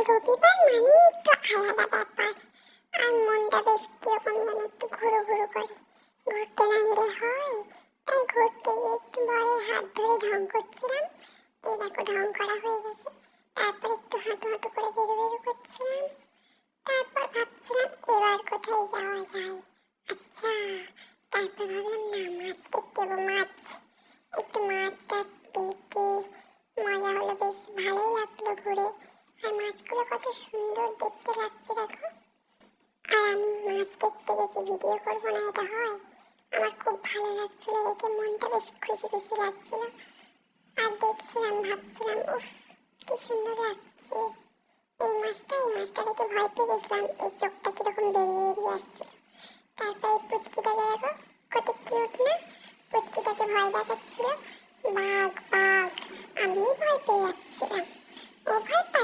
রবিবার মানেই একটু আলাদা ব্যাপার। আর মনটা বেশ কিরকম যেন একটু ঘুরু ঘুরু করে। ঘুরতে না গেলে হয়, তাই ঘুরতে গিয়ে একটু বরের হাত ধরে ঢং করছিলাম। এই দেখো ঢং করা হয়ে গেছে। তারপর একটু হাঁটু হাঁটু করে বেরু বেরু করছিলাম। তারপর ভাবছিলাম এবার কোথায় যাওয়া যায়। আচ্ছা, তারপর ভাবলাম না, মাছ দেখতে যাবো। মাছ, একটু মাছ টাছ দেখে মজা হলো, বেশ ভালোই লাগলো ঘুরে। আর মাছগুলো কত সুন্দর দেখতে লাগছে দেখো। আর আমি মাছ দেখতে গেছি, ভিডিও করবো না এটা হয়? আমার খুব ভালো লাগছিল দেখে, মনটা বেশ খুশি খুশি লাগছিল। আর দেখছিলাম, ভাবছিলাম উফ কি সুন্দর লাগছে। এই মাছটা দেখে ভয় পেয়ে গেছিলাম, এই চোখটা কিরকম বেরিয়ে বেরিয়ে আসছিল। তারপর এই পুচকিটাকে দেখো, কত কিউট না? পুচকিটাকে ভয় দেখাচ্ছিল, বাঘ বাঘ। আমি ভয় পেয়ে যাচ্ছিলাম, ও ভয় পায়।